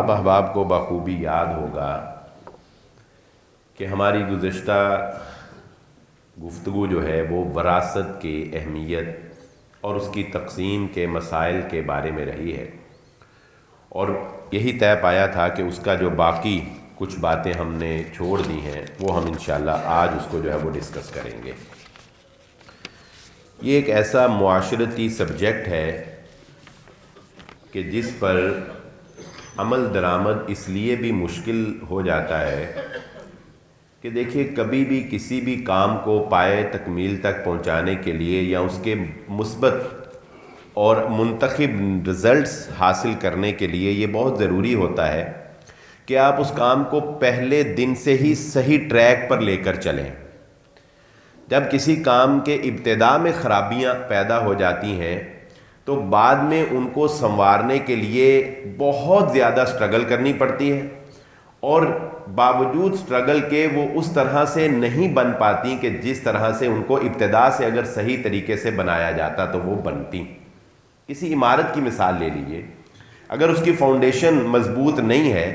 آپ احباب کو بخوبی یاد ہوگا کہ ہماری گزشتہ گفتگو جو ہے وہ وراثت کی اہمیت اور اس کی تقسیم کے مسائل کے بارے میں رہی ہے، اور یہی طے پایا تھا کہ اس کا جو باقی کچھ باتیں ہم نے چھوڑ دی ہیں وہ ہم انشاءاللہ آج اس کو جو ہے وہ ڈسکس کریں گے۔ یہ ایک ایسا معاشرتی سبجیکٹ ہے کہ جس پر عمل درآمد اس لیے بھی مشکل ہو جاتا ہے کہ دیکھیے کبھی بھی کسی بھی کام کو پائے تکمیل تک پہنچانے کے لیے یا اس کے مثبت اور منتخب رزلٹس حاصل کرنے کے لیے یہ بہت ضروری ہوتا ہے کہ آپ اس کام کو پہلے دن سے ہی صحیح ٹریک پر لے کر چلیں۔ جب کسی کام کے ابتدا میں خرابیاں پیدا ہو جاتی ہیں تو بعد میں ان کو سنوارنے کے لیے بہت زیادہ سٹرگل کرنی پڑتی ہے، اور باوجود سٹرگل کے وہ اس طرح سے نہیں بن پاتی کہ جس طرح سے ان کو ابتدا سے اگر صحیح طریقے سے بنایا جاتا تو وہ بنتی۔ کسی عمارت کی مثال لے لیجئے، اگر اس کی فاؤنڈیشن مضبوط نہیں ہے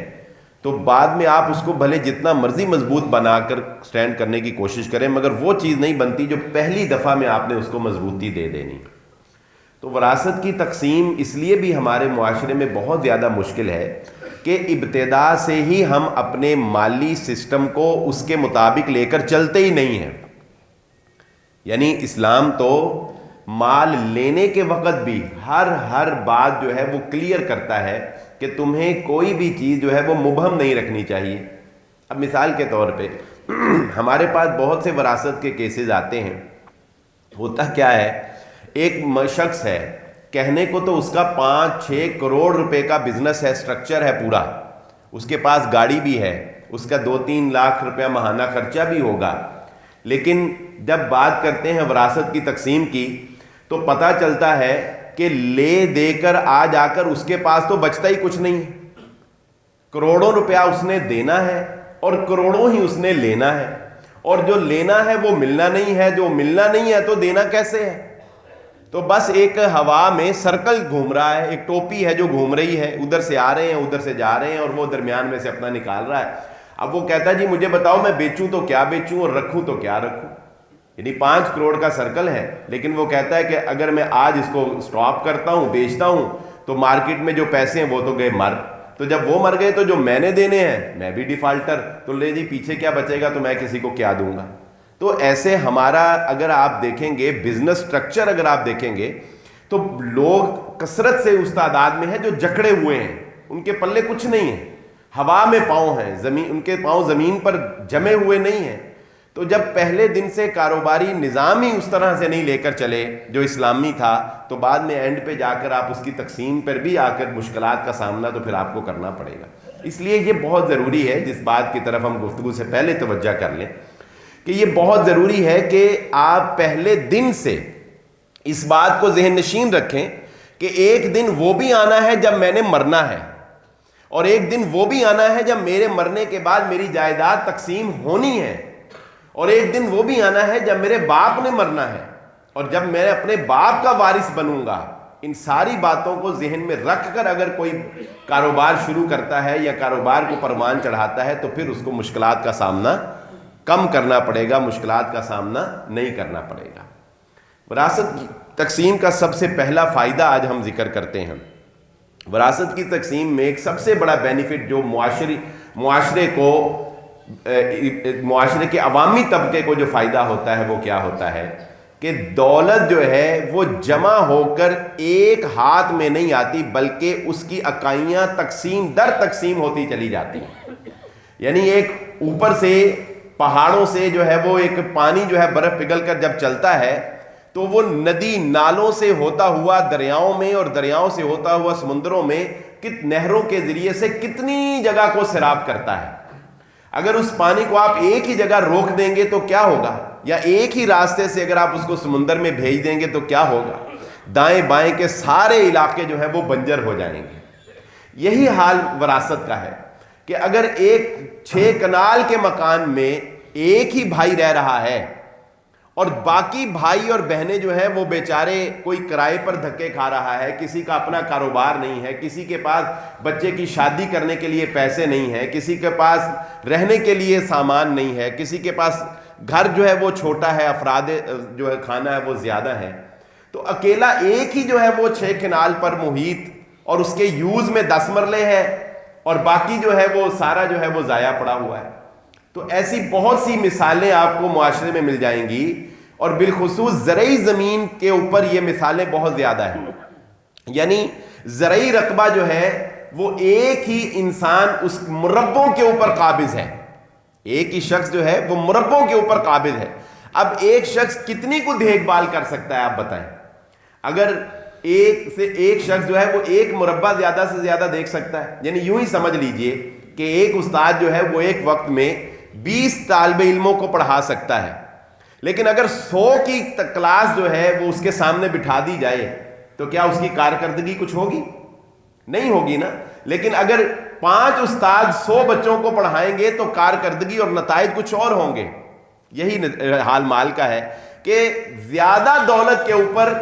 تو بعد میں آپ اس کو بھلے جتنا مرضی مضبوط بنا کر سٹینڈ کرنے کی کوشش کریں مگر وہ چیز نہیں بنتی جو پہلی دفعہ میں آپ نے اس کو مضبوطی دے دینی۔ تو وراثت کی تقسیم اس لیے بھی ہمارے معاشرے میں بہت زیادہ مشکل ہے کہ ابتدا سے ہی ہم اپنے مالی سسٹم کو اس کے مطابق لے کر چلتے ہی نہیں ہیں۔ یعنی اسلام تو مال لینے کے وقت بھی ہر بات جو ہے وہ کلیئر کرتا ہے کہ تمہیں کوئی بھی چیز جو ہے وہ مبہم نہیں رکھنی چاہیے۔ اب مثال کے طور پہ ہمارے پاس بہت سے وراثت کے کیسز آتے ہیں۔ ہوتا کیا ہے، ایک شخص ہے، کہنے کو تو اس کا 5-6 کروڑ روپے کا بزنس ہے، سٹرکچر ہے پورا، اس کے پاس گاڑی بھی ہے، اس کا 2-3 لاکھ روپیہ ماہانہ خرچہ بھی ہوگا، لیکن جب بات کرتے ہیں وراثت کی تقسیم کی تو پتہ چلتا ہے کہ لے دے کر آ جا کر اس کے پاس تو بچتا ہی کچھ نہیں ہے۔ کروڑوں روپیہ اس نے دینا ہے اور کروڑوں ہی اس نے لینا ہے، اور جو لینا ہے وہ ملنا نہیں ہے، جو ملنا نہیں ہے تو دینا کیسے ہے؟ تو بس ایک ہوا میں سرکل گھوم رہا ہے، ایک ٹوپی ہے جو گھوم رہی ہے، ادھر سے آ رہے ہیں ادھر سے جا رہے ہیں اور وہ درمیان میں سے اپنا نکال رہا ہے۔ اب وہ کہتا ہے جی مجھے بتاؤ میں بیچوں تو کیا بیچوں اور رکھوں تو کیا رکھوں۔ یعنی 5 کروڑ کا سرکل ہے، لیکن وہ کہتا ہے کہ اگر میں آج اس کو سٹاپ کرتا ہوں بیچتا ہوں تو مارکیٹ میں جو پیسے ہیں وہ تو گئے مر، تو جب وہ مر گئے تو جو میں نے دینے ہیں میں بھی ڈیفالٹر، تو لے جی پیچھے کیا بچے گا، تو میں کسی کو کیا دوں گا۔ تو ایسے ہمارا اگر آپ دیکھیں گے بزنس سٹرکچر اگر آپ دیکھیں گے تو لوگ کثرت سے اس تعداد میں ہیں جو جکڑے ہوئے ہیں، ان کے پلے کچھ نہیں ہے، ہوا میں پاؤں ہیں، ان کے پاؤں زمین پر جمے ہوئے نہیں ہیں۔ تو جب پہلے دن سے کاروباری نظام ہی اس طرح سے نہیں لے کر چلے جو اسلامی تھا تو بعد میں اینڈ پہ جا کر آپ اس کی تقسیم پر بھی آ کر مشکلات کا سامنا تو پھر آپ کو کرنا پڑے گا۔ اس لیے یہ بہت ضروری ہے، جس بات کی طرف ہم گفتگو سے پہلے توجہ کر لیں کہ یہ بہت ضروری ہے کہ آپ پہلے دن سے اس بات کو ذہن نشین رکھیں کہ ایک دن وہ بھی آنا ہے جب میں نے مرنا ہے، اور ایک دن وہ بھی آنا ہے جب میرے مرنے کے بعد میری جائیداد تقسیم ہونی ہے، اور ایک دن وہ بھی آنا ہے جب میرے باپ نے مرنا ہے اور جب میں اپنے باپ کا وارث بنوں گا۔ ان ساری باتوں کو ذہن میں رکھ کر اگر کوئی کاروبار شروع کرتا ہے یا کاروبار کو پروان چڑھاتا ہے تو پھر اس کو مشکلات کا سامنا کم کرنا پڑے گا، مشکلات کا سامنا نہیں کرنا پڑے گا۔ وراثت کی تقسیم کا سب سے پہلا فائدہ آج ہم ذکر کرتے ہیں۔ وراثت کی تقسیم میں ایک سب سے بڑا بینیفٹ جو معاشرے کے عوامی طبقے کو جو فائدہ ہوتا ہے وہ کیا ہوتا ہے کہ دولت جو ہے وہ جمع ہو کر ایک ہاتھ میں نہیں آتی بلکہ اس کی اکائیاں تقسیم در تقسیم ہوتی چلی جاتی ہیں۔ یعنی ایک اوپر سے پہاڑوں سے جو ہے وہ ایک پانی جو ہے برف پگھل کر جب چلتا ہے تو وہ ندی نالوں سے ہوتا ہوا دریاؤں میں اور دریاؤں سے ہوتا ہوا سمندروں میں نہروں کے ذریعے سے کتنی جگہ کو سیراب کرتا ہے۔ اگر اس پانی کو آپ ایک ہی جگہ روک دیں گے تو کیا ہوگا، یا ایک ہی راستے سے اگر آپ اس کو سمندر میں بھیج دیں گے تو کیا ہوگا، دائیں بائیں کے سارے علاقے جو ہیں وہ بنجر ہو جائیں گے۔ یہی حال وراثت کا ہے کہ اگر ایک 6 کنال کے مکان میں ایک ہی بھائی رہ رہا ہے اور باقی بھائی اور بہنیں جو ہیں وہ بیچارے کوئی کرائے پر دھکے کھا رہا ہے, کسی کا اپنا کاروبار نہیں ہے, کسی کے پاس بچے کی شادی کرنے کے لیے پیسے نہیں ہیں, کسی کے پاس رہنے کے لیے سامان نہیں ہے, کسی کے پاس گھر جو ہے وہ چھوٹا ہے, افراد جو ہے کھانا ہے وہ زیادہ ہے, تو اکیلا ایک ہی جو ہے وہ 6 کنال پر محیط اور اس کے یوز میں 10 مرلے ہے, اور باقی جو ہے وہ سارا جو ہے وہ ضائع پڑا ہوا ہے. تو ایسی بہت سی مثالیں آپ کو معاشرے میں مل جائیں گی, اور بالخصوص زرعی زمین کے اوپر یہ مثالیں بہت زیادہ ہیں. یعنی زرعی رقبہ جو ہے وہ ایک ہی انسان اس مربوں کے اوپر قابض ہے, ایک ہی شخص جو ہے وہ مربوں کے اوپر قابض ہے. اب ایک شخص کتنی کو دیکھ بھال کر سکتا ہے آپ بتائیں؟ اگر ایک شخص جو ہے وہ ایک مربع زیادہ سے زیادہ دیکھ سکتا ہے, یعنی یوں ہی سمجھ لیجئے کہ ایک استاد جو ہے وہ ایک وقت میں 20 طالب علموں کو پڑھا سکتا ہے, لیکن اگر 100 کی کلاس جو ہے وہ اس کے سامنے بٹھا دی جائے تو کیا اس کی کارکردگی کچھ ہوگی؟ نہیں ہوگی نا. لیکن اگر 5 استاد 100 بچوں کو پڑھائیں گے تو کارکردگی اور نتائج کچھ اور ہوں گے. یہی حال مال کا ہے کہ زیادہ دولت کے اوپر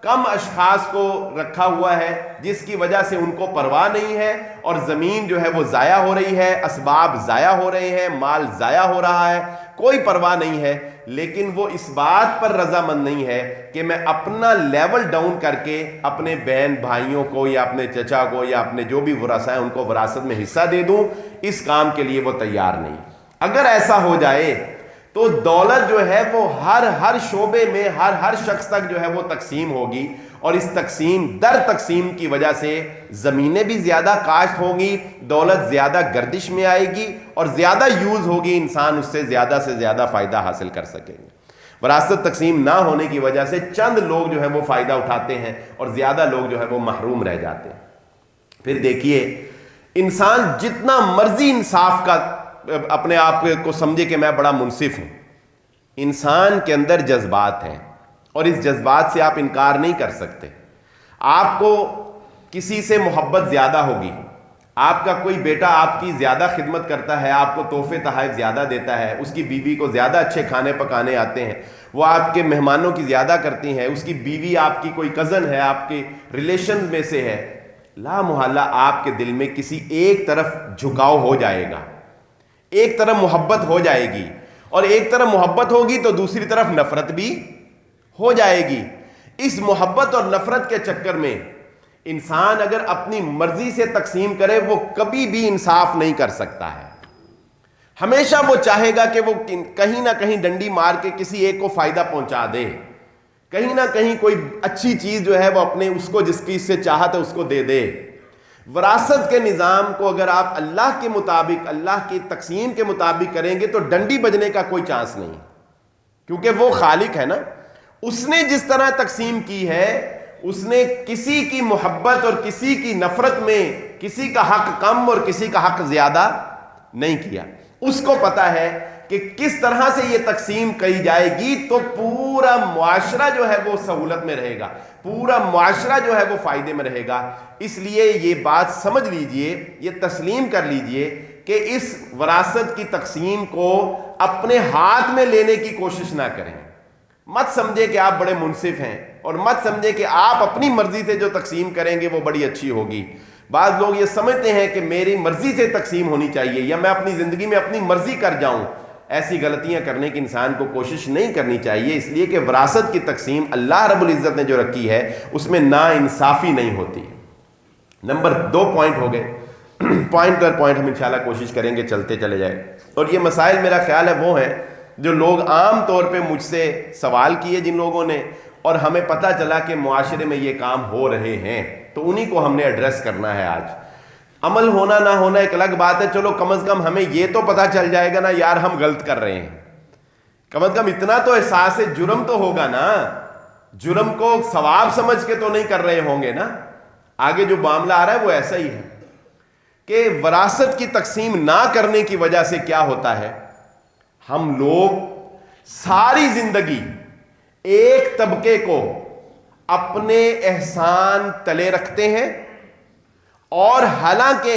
کم اشخاص کو رکھا ہوا ہے, جس کی وجہ سے ان کو پرواہ نہیں ہے, اور زمین جو ہے وہ ضائع ہو رہی ہے, اسباب ضائع ہو رہے ہیں, مال ضائع ہو رہا ہے, کوئی پرواہ نہیں ہے. لیکن وہ اس بات پر رضامند نہیں ہے کہ میں اپنا لیول ڈاؤن کر کے اپنے بہن بھائیوں کو یا اپنے چچا کو یا اپنے جو بھی ورثاء ہیں ان کو وراثت میں حصہ دے دوں. اس کام کے لیے وہ تیار نہیں. اگر ایسا ہو جائے تو دولت جو ہے وہ ہر شعبے میں ہر شخص تک جو ہے وہ تقسیم ہوگی, اور اس تقسیم در تقسیم کی وجہ سے زمینیں بھی زیادہ کاشت ہوں گی, دولت زیادہ گردش میں آئے گی, اور زیادہ یوز ہوگی, انسان اس سے زیادہ فائدہ حاصل کر سکیں گے. وراثت تقسیم نہ ہونے کی وجہ سے چند لوگ جو ہے وہ فائدہ اٹھاتے ہیں اور زیادہ لوگ جو ہے وہ محروم رہ جاتے ہیں. پھر دیکھیے, انسان جتنا مرضی انصاف کا اپنے آپ کو سمجھے کہ میں بڑا منصف ہوں, انسان کے اندر جذبات ہیں, اور اس جذبات سے آپ انکار نہیں کر سکتے. آپ کو کسی سے محبت زیادہ ہوگی, آپ کا کوئی بیٹا آپ کی زیادہ خدمت کرتا ہے, آپ کو تحفے تحائف زیادہ دیتا ہے, اس کی بیوی کو زیادہ اچھے کھانے پکانے آتے ہیں, وہ آپ کے مہمانوں کی زیادہ کرتی ہیں, اس کی بیوی آپ کی کوئی کزن ہے, آپ کے ریلیشنز میں سے ہے, لا محالہ آپ کے دل میں کسی ایک طرف جھکاؤ ہو جائے گا, ایک طرف محبت ہو جائے گی, اور ایک طرف محبت ہوگی تو دوسری طرف نفرت بھی ہو جائے گی. اس محبت اور نفرت کے چکر میں انسان اگر اپنی مرضی سے تقسیم کرے وہ کبھی بھی انصاف نہیں کر سکتا ہے. ہمیشہ وہ چاہے گا کہ وہ کہیں نہ کہیں ڈنڈی مار کے کسی ایک کو فائدہ پہنچا دے, کہیں نہ کہیں کوئی اچھی چیز جو ہے وہ اپنے اس کو جس کی سے چاہت ہے اس کو دے دے. وراثت کے نظام کو اگر آپ اللہ کے مطابق, اللہ کی تقسیم کے مطابق کریں گے تو ڈنڈی بجنے کا کوئی چانس نہیں, کیونکہ وہ خالق ہے نا. اس نے جس طرح تقسیم کی ہے, اس نے کسی کی محبت اور کسی کی نفرت میں کسی کا حق کم اور کسی کا حق زیادہ نہیں کیا. اس کو پتا ہے کہ کس طرح سے یہ تقسیم کی جائے گی تو پورا معاشرہ جو ہے وہ سہولت میں رہے گا, پورا معاشرہ جو ہے وہ فائدے میں رہے گا. اس لیے یہ بات سمجھ لیجئے, یہ تسلیم کر لیجئے کہ اس وراثت کی تقسیم کو اپنے ہاتھ میں لینے کی کوشش نہ کریں. مت سمجھے کہ آپ بڑے منصف ہیں, اور مت سمجھے کہ آپ اپنی مرضی سے جو تقسیم کریں گے وہ بڑی اچھی ہوگی. بعض لوگ یہ سمجھتے ہیں کہ میری مرضی سے تقسیم ہونی چاہیے یا میں اپنی زندگی میں اپنی مرضی کر جاؤں. ایسی غلطیاں کرنے کی انسان کو کوشش نہیں کرنی چاہیے, اس لیے کہ وراثت کی تقسیم اللہ رب العزت نے جو رکھی ہے اس میں نا انصافی نہیں ہوتی. نمبر 2 پوائنٹ ہو گئے. پوائنٹ در پوائنٹ ہم انشاءاللہ کوشش کریں گے چلتے چلے جائیں, اور یہ مسائل میرا خیال ہے وہ ہیں جو لوگ عام طور پہ مجھ سے سوال کیے جن لوگوں نے, اور ہمیں پتہ چلا کہ معاشرے میں یہ کام ہو رہے ہیں, تو انہی کو ہم نے ایڈریس کرنا ہے آج. عمل ہونا نہ ہونا ایک الگ بات ہے, چلو کم از کم ہمیں یہ تو پتہ چل جائے گا نا یار ہم غلط کر رہے ہیں, کم از کم اتنا تو احساس جرم تو ہوگا نا, جرم کو ثواب سمجھ کے تو نہیں کر رہے ہوں گے نا. آگے جو معاملہ آ رہا ہے وہ ایسا ہی ہے کہ وراثت کی تقسیم نہ کرنے کی وجہ سے کیا ہوتا ہے, ہم لوگ ساری زندگی ایک طبقے کو اپنے احسان تلے رکھتے ہیں, اور حالانکہ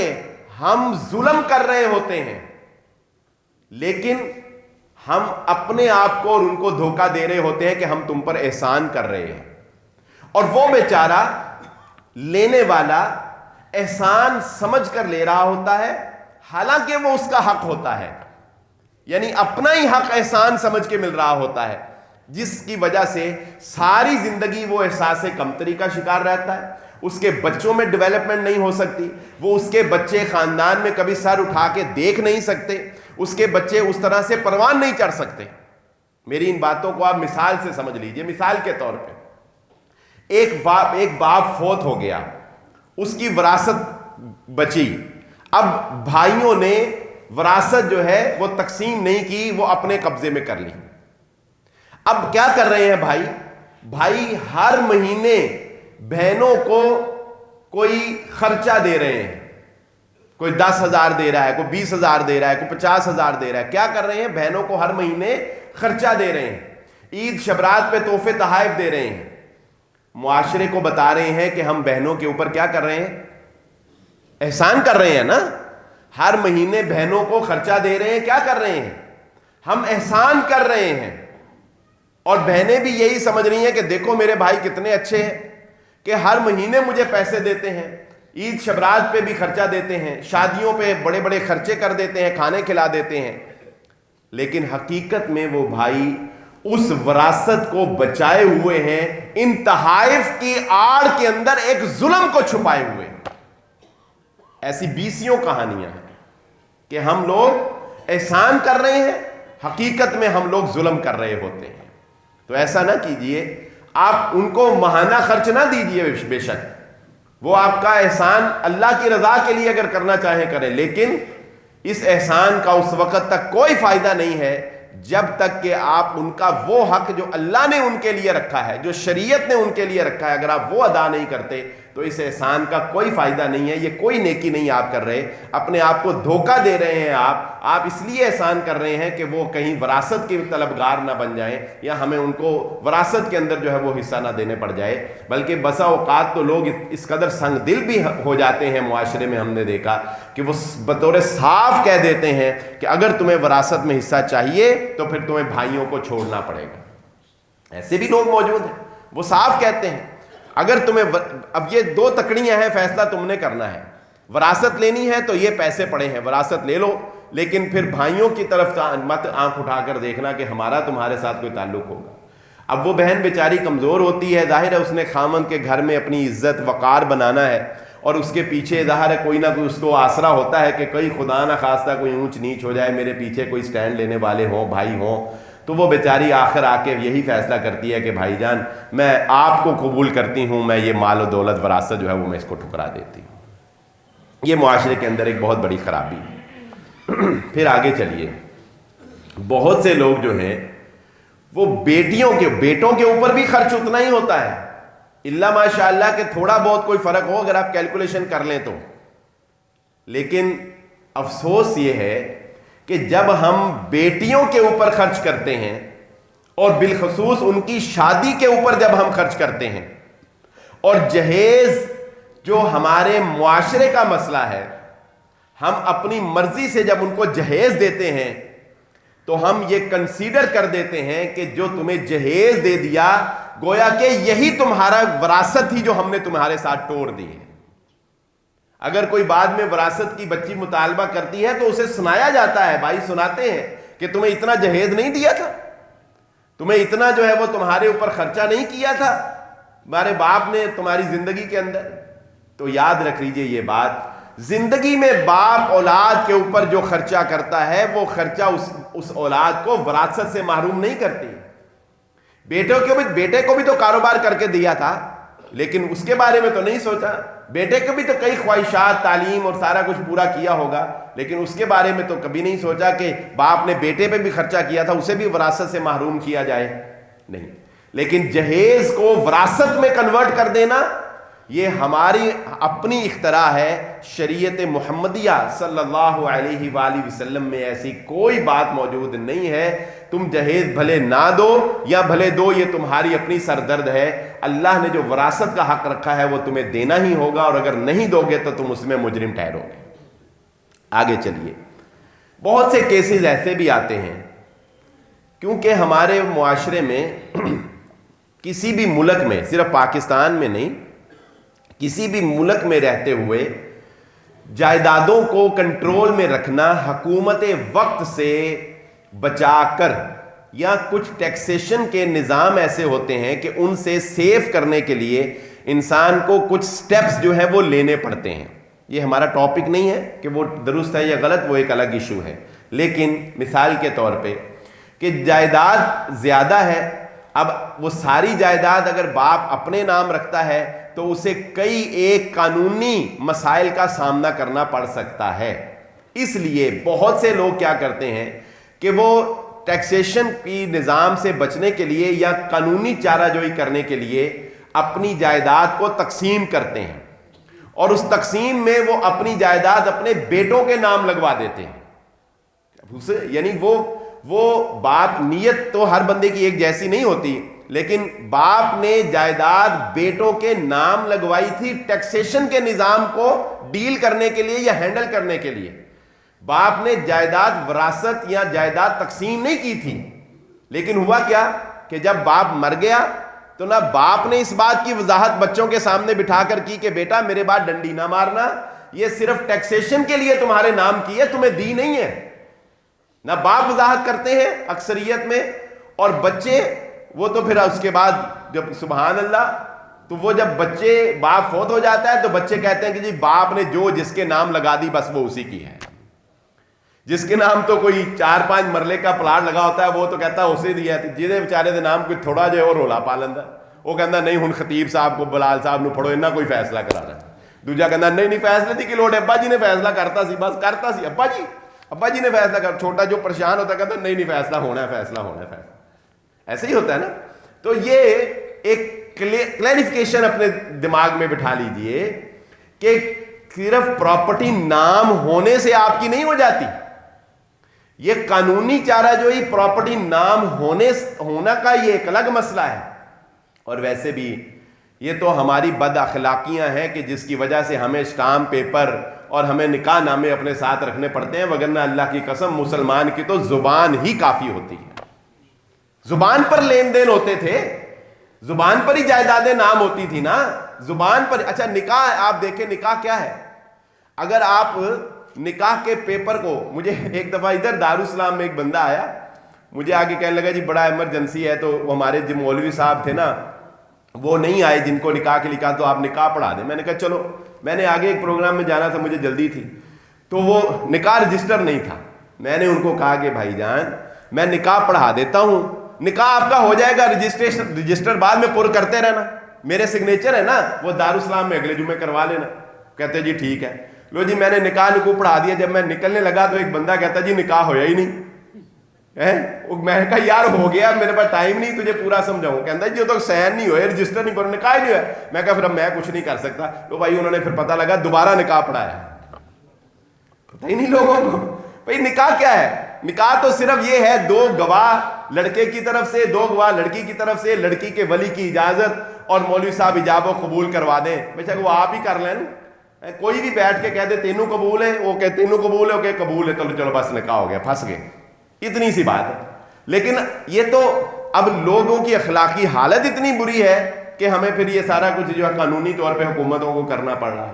ہم ظلم کر رہے ہوتے ہیں, لیکن ہم اپنے آپ کو اور ان کو دھوکہ دے رہے ہوتے ہیں کہ ہم تم پر احسان کر رہے ہیں، اور وہ بیچارہ لینے والا احسان سمجھ کر لے رہا ہوتا ہے، حالانکہ وہ اس کا حق ہوتا ہے، یعنی اپنا ہی حق احسان سمجھ کے مل رہا ہوتا ہے، جس کی وجہ سے ساری زندگی وہ احساس کمتری کا شکار رہتا ہے، اس کے بچوں میں ڈیولپمنٹ نہیں ہو سکتی، وہ اس کے بچے خاندان میں کبھی سر اٹھا کے دیکھ نہیں سکتے، اس کے بچے اس طرح سے پروان نہیں چڑھ سکتے۔ میری ان باتوں کو آپ مثال سے سمجھ لیجئے۔ مثال کے طور پہ ایک باپ فوت ہو گیا، اس کی وراثت بچی، اب بھائیوں نے وراثت جو ہے وہ تقسیم نہیں کی، وہ اپنے قبضے میں کر لی۔ اب کیا کر رہے ہیں بھائی ہر مہینے بہنوں کو کوئی خرچہ دے رہے ہیں، کوئی 10,000 دے رہا ہے، کوئی 20,000 دے رہا ہے، کوئی 50,000 دے رہا ہے۔ کیا کر رہے ہیں؟ بہنوں کو ہر مہینے خرچہ دے رہے ہیں، عید شبرات پہ تحفے تحائف دے رہے ہیں، معاشرے کو بتا رہے ہیں کہ ہم بہنوں کے اوپر کیا کر رہے ہیں؟ احسان کر رہے ہیں نا۔ ہر مہینے بہنوں کو خرچہ دے رہے ہیں، کیا کر رہے ہیں؟ ہم احسان کر رہے ہیں۔ اور بہنیں بھی یہی سمجھ رہی ہیں کہ دیکھو میرے بھائی کتنے اچھے ہیں کہ ہر مہینے مجھے پیسے دیتے ہیں، عید شبرات پہ بھی خرچہ دیتے ہیں، شادیوں پہ بڑے بڑے خرچے کر دیتے ہیں، کھانے کھلا دیتے ہیں۔ لیکن حقیقت میں وہ بھائی اس وراثت کو بچائے ہوئے ہیں، ان تحائف کی آڑ کے اندر ایک ظلم کو چھپائے ہوئے۔ ایسی بیسیوں کہانیاں ہیں کہ ہم لوگ احسان کر رہے ہیں، حقیقت میں ہم لوگ ظلم کر رہے ہوتے ہیں۔ تو ایسا نہ کیجئے، آپ ان کو ماہانہ خرچ نہ دیجئے، بے شک وہ آپ کا احسان اللہ کی رضا کے لیے اگر کرنا چاہیں کریں، لیکن اس احسان کا اس وقت تک کوئی فائدہ نہیں ہے جب تک کہ آپ ان کا وہ حق جو اللہ نے ان کے لیے رکھا ہے، جو شریعت نے ان کے لیے رکھا ہے، اگر آپ وہ ادا نہیں کرتے تو اس احسان کا کوئی فائدہ نہیں ہے، یہ کوئی نیکی نہیں آپ کر رہے، اپنے آپ کو دھوکہ دے رہے ہیں۔ آپ اس لیے احسان کر رہے ہیں کہ وہ کہیں وراثت کے طلبگار نہ بن جائیں، یا ہمیں ان کو وراثت کے اندر جو ہے وہ حصہ نہ دینے پڑ جائے۔ بلکہ بسا اوقات تو لوگ اس قدر سنگ دل بھی ہو جاتے ہیں معاشرے میں، ہم نے دیکھا کہ وہ بطور صاف کہہ دیتے ہیں کہ اگر تمہیں وراثت میں حصہ چاہیے تو پھر تمہیں بھائیوں کو چھوڑنا پڑے گا۔ ایسے بھی لوگ موجود ہیں، وہ صاف کہتے ہیں اگر تمہیں اب یہ دو تکڑیاں ہیں، فیصلہ تم نے کرنا ہے، وراثت لینی ہے تو یہ پیسے پڑے ہیں، وراثت لے لو، لیکن پھر بھائیوں کی طرف مت آنکھ اٹھا کر دیکھنا کہ ہمارا تمہارے ساتھ کوئی تعلق ہوگا۔ اب وہ بہن بیچاری کمزور ہوتی ہے، ظاہر ہے اس نے خامن کے گھر میں اپنی عزت وقار بنانا ہے، اور اس کے پیچھے ظاہر ہے کوئی نہ کوئی اس کو آسرا ہوتا ہے کہ کوئی خدا نہ خواستہ کوئی اونچ نیچ ہو جائے، میرے پیچھے کوئی سٹینڈ لینے والے ہوں، بھائی ہوں۔ تو وہ بیچاری آخر آ کے یہی فیصلہ کرتی ہے کہ بھائی جان میں آپ کو قبول کرتی ہوں، میں یہ مال و دولت وراثت جو ہے وہ میں اس کو ٹھکرا دیتی ہوں۔ یہ معاشرے کے اندر ایک بہت بڑی خرابی ہے۔ پھر آگے چلیے، بہت سے لوگ جو ہیں وہ بیٹوں کے اوپر بھی خرچ اتنا ہی ہوتا ہے، اللہ ماشاء اللہ کہ تھوڑا بہت کوئی فرق ہو اگر آپ کیلکولیشن کر لیں تو، لیکن افسوس یہ ہے کہ جب ہم بیٹیوں کے اوپر خرچ کرتے ہیں، اور بالخصوص ان کی شادی کے اوپر جب ہم خرچ کرتے ہیں، اور جہیز جو ہمارے معاشرے کا مسئلہ ہے، ہم اپنی مرضی سے جب ان کو جہیز دیتے ہیں تو ہم یہ کنسیڈر کر دیتے ہیں کہ جو تمہیں جہیز دے دیا گویا کہ یہی تمہارا وراثت تھی جو ہم نے تمہارے ساتھ توڑ دی ہے۔ اگر کوئی بعد میں وراثت کی بچی مطالبہ کرتی ہے تو اسے سنایا جاتا ہے، بھائی سناتے ہیں کہ تمہیں اتنا جہیز نہیں دیا تھا، تمہیں اتنا جو ہے وہ تمہارے اوپر خرچہ نہیں کیا تھا تمہارے باپ نے تمہاری زندگی کے اندر۔ تو یاد رکھ لیجئے یہ بات، زندگی میں باپ اولاد کے اوپر جو خرچہ کرتا ہے وہ خرچہ اس اولاد کو وراثت سے محروم نہیں کرتی۔ بیٹے کو بھی تو کاروبار کر کے دیا تھا، لیکن اس کے بارے میں تو نہیں سوچا۔ بیٹے کو بھی تو کئی خواہشات، تعلیم اور سارا کچھ پورا کیا ہوگا، لیکن اس کے بارے میں تو کبھی نہیں سوچا کہ باپ نے بیٹے پہ بھی خرچہ کیا تھا، اسے بھی وراثت سے محروم کیا جائے، نہیں۔ لیکن جہیز کو وراثت میں کنورٹ کر دینا یہ ہماری اپنی اختراع ہے۔ شریعت محمدیہ صلی اللہ علیہ وآلہ وسلم میں ایسی کوئی بات موجود نہیں ہے۔ تم جہیز بھلے نہ دو یا بھلے دو، یہ تمہاری اپنی سردرد ہے۔ اللہ نے جو وراثت کا حق رکھا ہے وہ تمہیں دینا ہی ہوگا، اور اگر نہیں دو گے تو تم اس میں مجرم ٹھہرو گے۔ آگے چلیے، بہت سے کیسز ایسے بھی آتے ہیں کیونکہ ہمارے معاشرے میں کسی بھی ملک میں، صرف پاکستان میں نہیں، کسی بھی ملک میں رہتے ہوئے جائیدادوں کو کنٹرول میں رکھنا حکومت وقت سے بچا کر، یا کچھ ٹیکسیشن کے نظام ایسے ہوتے ہیں کہ ان سے سیف کرنے کے لیے انسان کو کچھ سٹیپس جو ہے وہ لینے پڑتے ہیں. یہ ہمارا ٹاپک نہیں ہے کہ وہ درست ہے یا غلط، وہ ایک الگ ایشو ہے. لیکن مثال کے طور پہ کہ جائیداد زیادہ ہے، اب وہ ساری جائیداد اگر باپ اپنے نام رکھتا ہے تو اسے کئی ایک قانونی مسائل کا سامنا کرنا پڑ سکتا ہے. اس لیے بہت سے لوگ کیا کرتے ہیں کہ وہ ٹیکسیشن کی نظام سے بچنے کے لیے یا قانونی چارہ جوئی کرنے کے لیے اپنی جائیداد کو تقسیم کرتے ہیں، اور اس تقسیم میں وہ اپنی جائیداد اپنے بیٹوں کے نام لگوا دیتے ہیں. یعنی وہ باپ، نیت تو ہر بندے کی ایک جیسی نہیں ہوتی، لیکن باپ نے جائیداد بیٹوں کے نام لگوائی تھی ٹیکسیشن کے نظام کو ڈیل کرنے کے لیے یا ہینڈل کرنے کے لیے. باپ نے جائیداد وراثت یا جائیداد تقسیم نہیں کی تھی. لیکن ہوا کیا کہ جب باپ مر گیا تو نہ باپ نے اس بات کی وضاحت بچوں کے سامنے بٹھا کر کی کہ بیٹا میرے بعد ڈنڈی نہ مارنا، یہ صرف ٹیکسیشن کے لیے تمہارے نام کی ہے، تمہیں دی نہیں ہے. نہ باپ وضاحت کرتے ہیں اکثریت میں، اور بچے وہ تو پھر اس کے بعد جب سبحان اللہ، تو وہ جب بچے باپ فوت ہو جاتا ہے تو بچے کہتے ہیں کہ جی باپ نے جو جس کے نام لگا دی بس وہ اسی کی ہے. جس کے نام تو کوئی 4-5 مرلے کا پلاٹ لگا ہوتا ہے وہ تو کہتا ہے اسے دیا ہے، جہدے بیچارے دے نام کوئی تھوڑا جہا اور رولا پا لینا، وہ کہتا نہیں ہن خطیب صاحب کو بلال صاحب نو پڑھو انہاں کوئی فیصلہ کرانا. دوجا کہتا نہیں فیصلے دی کی لوڑ ہے، ابا جی نے فیصلہ کرتا سی، بس کرتا سی ابا جی نے فیصلہ کر. چھوٹا جو پریشان ہوتا ہے کہتا نہیں فیصلہ ہونا ہے، فیصلہ ہونا ہے، فیصلہ. ایسے ہی ہوتا ہے نا. تو یہ ایک کلیریفیکیشن اپنے دماغ میں بٹھا لیجئے کہ صرف پراپرٹی نام ہونے سے آپ کی نہیں ہو جاتی. یہ قانونی چارہ جوئی پراپرٹی نام ہونا کا یہ ایک الگ مسئلہ ہے. اور ویسے بھی یہ تو ہماری بد اخلاقیاں ہیں کہ جس کی وجہ سے ہمیں اسٹامپ پیپر اور ہمیں نکاح نامے اپنے ساتھ رکھنے پڑتے ہیں، وگرنہ اللہ کی قسم مسلمان کی تو زبان ہی کافی ہوتی ہے. زبان پر لین دین ہوتے تھے، زبان پر ہی جائیدادیں نام ہوتی تھی نا، زبان پر. اچھا نکاح آپ دیکھیں، نکاح کیا ہے؟ اگر آپ نکاح کے پیپر کو، مجھے ایک دفعہ ادھر دارالاسلام میں ایک بندہ آیا، مجھے آگے کہنے لگا جی بڑا ایمرجنسی ہے، تو ہمارے جو مولوی صاحب تھے نا وہ نہیں آئے جن کو نکاح کے لکھا، تو آپ نکاح پڑھا دیں. میں نے کہا چلو، میں نے آگے ایک پروگرام میں جانا تھا، مجھے جلدی تھی، تو وہ نکاح رجسٹر نہیں تھا. میں نے ان کو کہا کہ بھائی جان میں نکاح پڑھا دیتا ہوں، نکاح آپ کا ہو جائے گا، رجسٹر بعد میں پر کرتے رہنا، میرے سگنیچر ہے نا وہ دارالاسلام میں اگلے جمعے کروا لینا. کہتے جی ٹھیک ہے. لو جی میں نے نکاح پڑھا دیا. جب میں نکلنے لگا تو ایک بندہ کہتا جی نکاح ہویا ہی نہیں. میں نے کہا یار ہو گیا، میرے پاس ٹائم نہیں تجھے پورا سمجھاؤں. کہتا جی تو سین نہیں ہوئے، رجسٹر نہیں پر، نکاح نہیں ہوا. میں کہا پھر اب میں کچھ نہیں کر سکتا. تو بھائی انہوں نے پھر پتہ لگا دوبارہ نکاح پڑھایا. پتہ ہی نہیں لوگوں کو بھائی نکاح کیا ہے. نکاح تو صرف یہ ہے دو گواہ لڑکے کی طرف سے، دو گواہ لڑکی کی طرف سے، لڑکی کے ولی کی اجازت، اور مولوی صاحب ایجاب و قبول کروا دیں. بھائی وہ آپ ہی کر لیں. کوئی بھی بیٹھ کے کہہ دے تینوں قبول ہے، وہ کہ تینوں قبول ہے، کہ قبول ہے، تو چلو بس نکاح ہو گیا، پھنس گئے. اتنی سی بات ہے. لیکن یہ تو اب لوگوں کی اخلاقی حالت اتنی بری ہے کہ ہمیں پھر یہ سارا کچھ جو ہے قانونی طور پہ حکومتوں کو کرنا پڑ رہا ہے.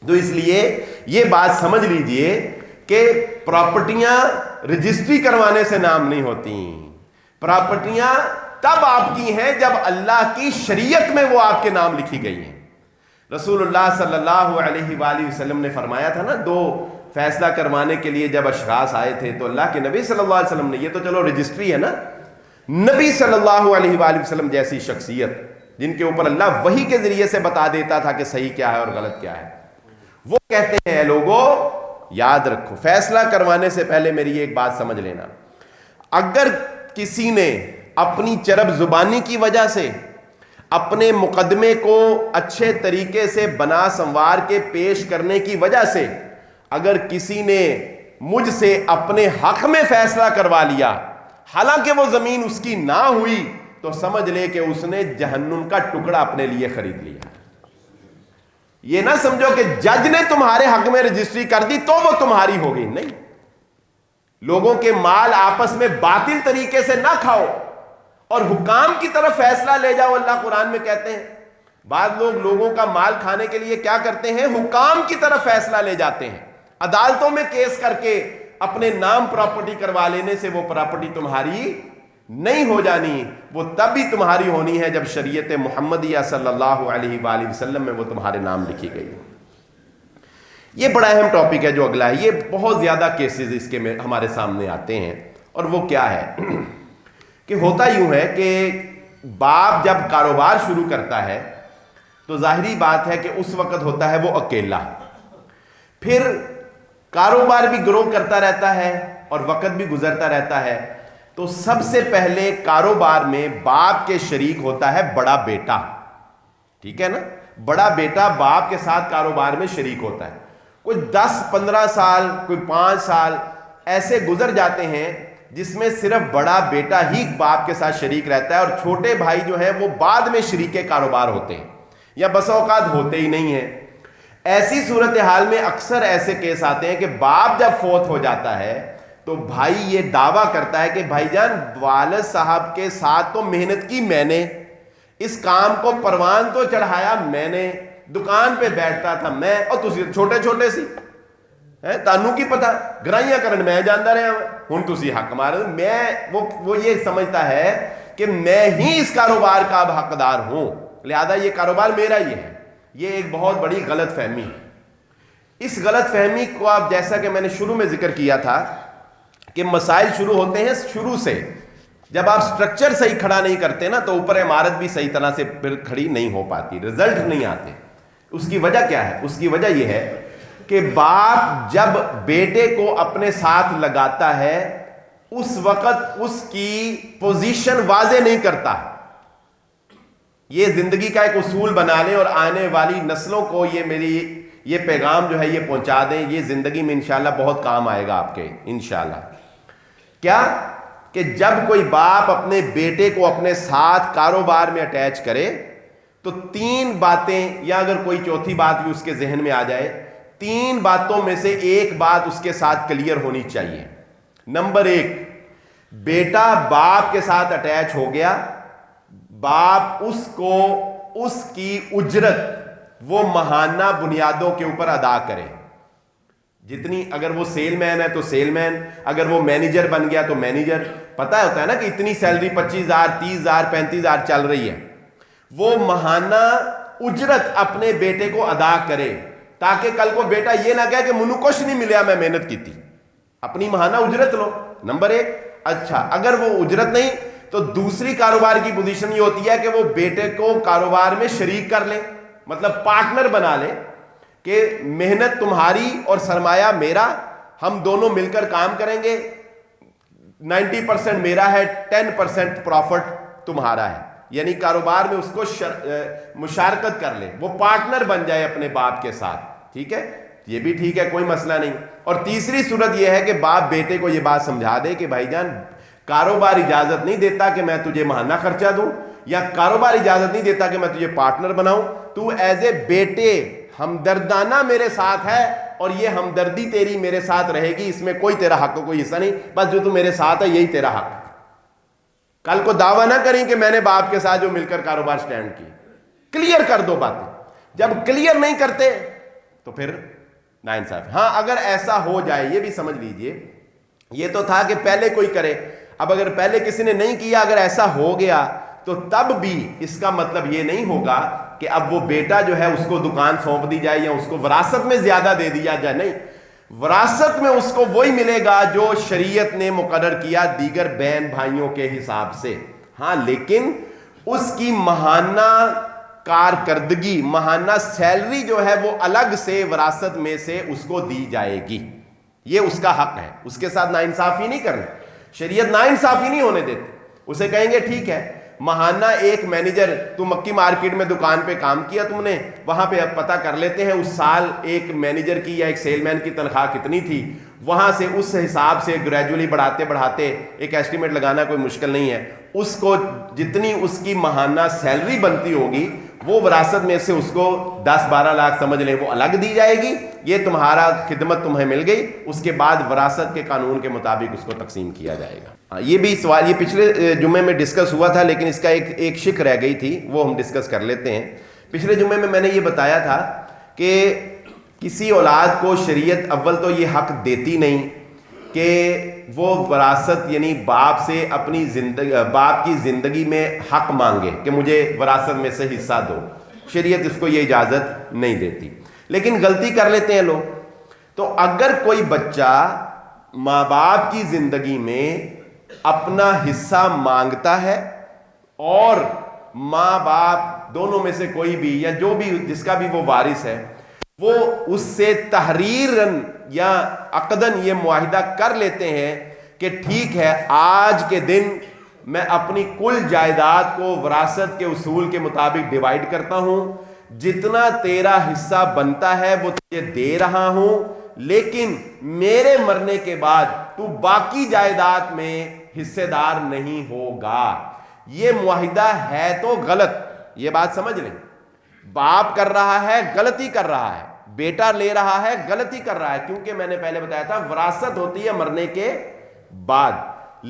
تو اس لیے یہ بات سمجھ لیجئے کہ پراپرٹیاں رجسٹری کروانے سے نام نہیں ہوتی. پراپرٹیاں تب آپ کی ہیں جب اللہ کی شریعت میں وہ آپ کے نام لکھی گئی ہیں. رسول اللہ صلی اللہ علیہ وآلہ وسلم نے فرمایا تھا نا، دو فیصلہ کروانے کے لیے جب اشخاص آئے تھے تو اللہ کے نبی صلی اللہ علیہ وسلم نے، یہ تو چلو رجسٹری ہے نا، نبی صلی اللہ علیہ وآلہ وسلم جیسی شخصیت جن کے اوپر اللہ وحی کے ذریعے سے بتا دیتا تھا کہ صحیح کیا ہے اور غلط کیا ہے، وہ کہتے ہیں لوگوں یاد رکھو فیصلہ کروانے سے پہلے میری ایک بات سمجھ لینا. اگر کسی نے اپنی چرب زبانی کی وجہ سے اپنے مقدمے کو اچھے طریقے سے بنا سنوار کے پیش کرنے کی وجہ سے اگر کسی نے مجھ سے اپنے حق میں فیصلہ کروا لیا حالانکہ وہ زمین اس کی نہ ہوئی، تو سمجھ لے کہ اس نے جہنم کا ٹکڑا اپنے لیے خرید لیا. یہ نہ سمجھو کہ جج نے تمہارے حق میں رجسٹری کر دی تو وہ تمہاری ہو گئی، نہیں. لوگوں کے مال آپس میں باطل طریقے سے نہ کھاؤ اور حکام کی طرف فیصلہ لے جاؤ. اللہ قرآن میں کہتے ہیں بعض لوگ لوگوں کا مال کھانے کے لیے کیا کرتے ہیں, حکام کی طرف فیصلہ لے جاتے ہیں. عدالتوں میں کیس کر کے اپنے نام پراپرٹی کروا لینے سے وہ پراپرٹی تمہاری نہیں ہو جانی, وہ تب بھی تمہاری ہونی ہے جب شریعت محمدیہ صلی اللہ علیہ وآلہ وسلم میں وہ تمہارے نام لکھی گئی. یہ بڑا اہم ٹاپک ہے جو اگلا ہے. یہ بہت زیادہ کیسز اس کے میں ہمارے سامنے آتے ہیں, اور وہ کیا ہے کہ ہوتا یوں ہے کہ باپ جب کاروبار شروع کرتا ہے تو ظاہری بات ہے کہ اس وقت ہوتا ہے وہ اکیلا, پھر کاروبار بھی گرو کرتا رہتا ہے اور وقت بھی گزرتا رہتا ہے. تو سب سے پہلے کاروبار میں باپ کے شریک ہوتا ہے بڑا بیٹا, ٹھیک ہے نا, بڑا بیٹا باپ کے ساتھ کاروبار میں شریک ہوتا ہے. کوئی 10-15 سال, کوئی 5 سال ایسے گزر جاتے ہیں جس میں صرف بڑا بیٹا ہی باپ کے ساتھ شریک رہتا ہے, اور چھوٹے بھائی جو ہیں وہ بعد میں شریک کاروبار ہوتے ہیں یا بس اوقات ہوتے ہی نہیں ہیں. ایسی صورتحال میں اکثر ایسے کیس آتے ہیں کہ باپ جب فوت ہو جاتا ہے تو بھائی یہ دعویٰ کرتا ہے کہ بھائی جان والد صاحب کے ساتھ تو محنت کی میں نے, اس کام کو پروان تو چڑھایا میں نے, دکان پہ بیٹھتا تھا میں, اور تسی چھوٹے چھوٹے سی تانوں کی پتہ گرائیاں کرن میں جاندا رہا ہوں تسی حق مارے. میں وہ یہ سمجھتا ہے کہ میں ہی اس کاروبار کا اب حقدار ہوں, لہذا یہ کاروبار میرا ہی ہے. یہ ایک بہت بڑی غلط فہمی ہے. اس غلط فہمی کو آپ, جیسا کہ میں نے شروع میں ذکر کیا تھا کہ مسائل شروع ہوتے ہیں شروع سے. جب آپ سٹرکچر صحیح کھڑا نہیں کرتے نا تو اوپر عمارت بھی صحیح طرح سے پھر کھڑی نہیں ہو پاتی, رزلٹ نہیں آتے. اس کی وجہ کیا ہے؟ اس کی وجہ یہ ہے کہ باپ جب بیٹے کو اپنے ساتھ لگاتا ہے اس وقت اس کی پوزیشن واضح نہیں کرتا. یہ زندگی کا ایک اصول بنا لیں اور آنے والی نسلوں کو یہ پیغام جو ہے یہ پہنچا دیں. یہ زندگی میں انشاءاللہ بہت کام آئے گا آپ کے انشاءاللہ. کیا کہ جب کوئی باپ اپنے بیٹے کو اپنے ساتھ کاروبار میں اٹیچ کرے تو 3 باتیں, یا اگر کوئی چوتھی بات بھی اس کے ذہن میں آ جائے, 3 باتوں میں سے ایک بات اس کے ساتھ کلیئر ہونی چاہیے. نمبر 1, بیٹا باپ کے ساتھ اٹیچ ہو گیا, باپ اس کو اس کی اجرت وہ ماہانہ بنیادوں کے اوپر ادا کرے. جتنی, اگر وہ سیل مین ہے تو سیل مین, اگر وہ مینیجر بن گیا تو مینیجر. پتہ ہوتا ہے نا کہ اتنی سیلری 25,000 30,000 35,000 چل رہی ہے, وہ ماہانہ اجرت اپنے بیٹے کو ادا کرے تاکہ کل کو بیٹا یہ نہ کہے کہ منو کچھ نہیں ملیا میں محنت کی تھی. اپنی ماہانہ اجرت لو, نمبر 1. اچھا, اگر وہ اجرت نہیں تو دوسری کاروبار کی پوزیشن یہ ہوتی ہے کہ وہ بیٹے کو کاروبار میں شریک کر لیں, مطلب پارٹنر بنا لیں کہ محنت تمہاری اور سرمایہ میرا, ہم دونوں مل کر کام کریں گے, 90% میرا ہے, 10% پروفٹ تمہارا ہے. یعنی کاروبار میں اس کو مشارکت کر لیں, وہ پارٹنر بن جائے اپنے باپ کے ساتھ. ٹھیک ہے, یہ بھی ٹھیک ہے, کوئی مسئلہ نہیں. اور تیسری صورت یہ ہے کہ باپ بیٹے کو یہ بات سمجھا دے کہ بھائی جان کاروبار اجازت نہیں دیتا کہ میں تجھے ماہانہ خرچہ دوں, یا کاروبار اجازت نہیں دیتا کہ میں تجھے پارٹنر بناؤں. تو ایز اے بیٹے ہمدردانہ میرے ساتھ ہے اور یہ ہمدردی تیری میرے ساتھ رہے گی, اس میں کوئی تیرا حق کوئی حصہ نہیں, بس جو تو میرے ساتھ ہے یہی تیرا حق ہے. کل کو دعویٰ نہ کریں کہ میں نے باپ کے ساتھ جو مل کر کاروبار سٹینڈ کی. کلیئر کر دو باتیں. جب کلیئر نہیں کرتے تو پھر ناانصافی. ہاں اگر ایسا ہو جائے, یہ بھی سمجھ لیجئے, یہ تو تھا کہ پہلے کوئی کرے, اب اگر پہلے کسی نے نہیں کیا, اگر ایسا ہو گیا تو تب بھی اس کا مطلب یہ نہیں ہوگا کہ اب وہ بیٹا جو ہے اس کو دکان سونپ دی جائے یا اس کو وراثت میں زیادہ دے دیا جائے. نہیں, وراثت میں اس کو وہی ملے گا جو شریعت نے مقرر کیا دیگر بہن بھائیوں کے حساب سے. ہاں, لیکن اس کی ماہانہ کارکردگی, ماہانہ سیلری جو ہے وہ الگ سے وراثت میں سے اس کو دی جائے گی. یہ اس کا حق ہے, اس کے ساتھ ناانصافی نہیں کرنا. شریعت ناانصافی نہیں ہونے دیتی. اسے کہیں گے ٹھیک ہے ماہانہ ایک مینیجر, تو مکی مارکیٹ میں دکان پہ کام کیا تم نے, وہاں پہ اب پتہ کر لیتے ہیں اس سال ایک مینیجر کی یا ایک سیل مین کی تنخواہ کتنی تھی, وہاں سے اس حساب سے گریجولی بڑھاتے بڑھاتے ایک ایسٹیمیٹ لگانا کوئی مشکل نہیں ہے. اس کو جتنی اس کی ماہانہ سیلری بنتی ہوگی وہ وراثت میں سے اس کو 10-12 لاکھ سمجھ لیں وہ الگ دی جائے گی، یہ تمہارا خدمت تمہیں مل گئی، اس کے بعد وراثت کے قانون کے مطابق اس کو تقسیم کیا جائے گا۔ یہ بھی سوال یہ پچھلے جمعے میں ڈسکس ہوا تھا، لیکن اس کا ایک شک رہ گئی تھی، وہ ہم ڈسکس کر لیتے ہیں۔ پچھلے جمعے میں نے یہ بتایا تھا کہ کسی اولاد کو شریعت اول تو یہ حق دیتی نہیں کہ وہ وراثت یعنی باپ سے اپنی باپ کی زندگی میں حق مانگے کہ مجھے وراثت میں سے حصہ دو، شریعت اس کو یہ اجازت نہیں دیتی۔ لیکن غلطی کر لیتے ہیں لوگ، تو اگر کوئی بچہ ماں باپ کی زندگی میں اپنا حصہ مانگتا ہے اور ماں باپ دونوں میں سے کوئی بھی یا جو بھی جس کا بھی وہ وارث ہے وہ اس سے تحریراً یا عقداً یہ معاہدہ کر لیتے ہیں کہ ٹھیک ہے آج کے دن میں اپنی کل جائیداد کو وراثت کے اصول کے مطابق ڈیوائیڈ کرتا ہوں، جتنا تیرا حصہ بنتا ہے وہ تجھے دے رہا ہوں، لیکن میرے مرنے کے بعد تو باقی جائیداد میں حصے دار نہیں ہوگا۔ یہ معاہدہ ہے تو غلط، یہ بات سمجھ لیں، باپ کر رہا ہے غلطی کر رہا ہے، بیٹا لے رہا ہے غلطی کر رہا ہے، کیونکہ میں نے پہلے بتایا تھا وراثت ہوتی ہے مرنے کے بعد۔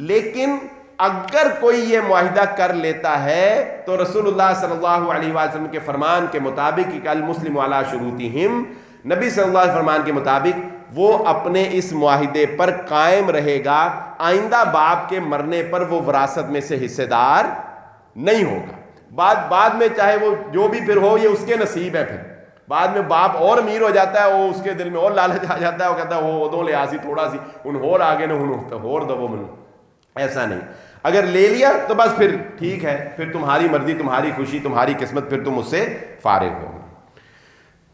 لیکن اگر کوئی یہ معاہدہ کر لیتا ہے تو رسول اللہ صلی اللہ علیہ وسلم کے فرمان کے مطابق کہ المسلم علی شروطہم، نبی صلی اللہ علیہ وسلم فرمان کے مطابق وہ اپنے اس معاہدے پر قائم رہے گا، آئندہ باپ کے مرنے پر وہ وراثت میں سے حصے دار نہیں ہوگا۔ بعد میں چاہے وہ جو بھی پھر ہو یہ اس کے نصیب ہے، پھر بعد میں باپ اور امیر ہو جاتا ہے، وہ اس کے دل میں اور لالچ آ جاتا ہے، وہ کہتا ہے وہ ادوں لے آسی تھوڑا سی ان ہور آگے نے ہور دو من، ایسا نہیں۔ اگر لے لیا تو بس پھر ٹھیک ہے، پھر تمہاری مرضی، تمہاری خوشی، تمہاری قسمت، پھر تم اس سے فارغ ہو۔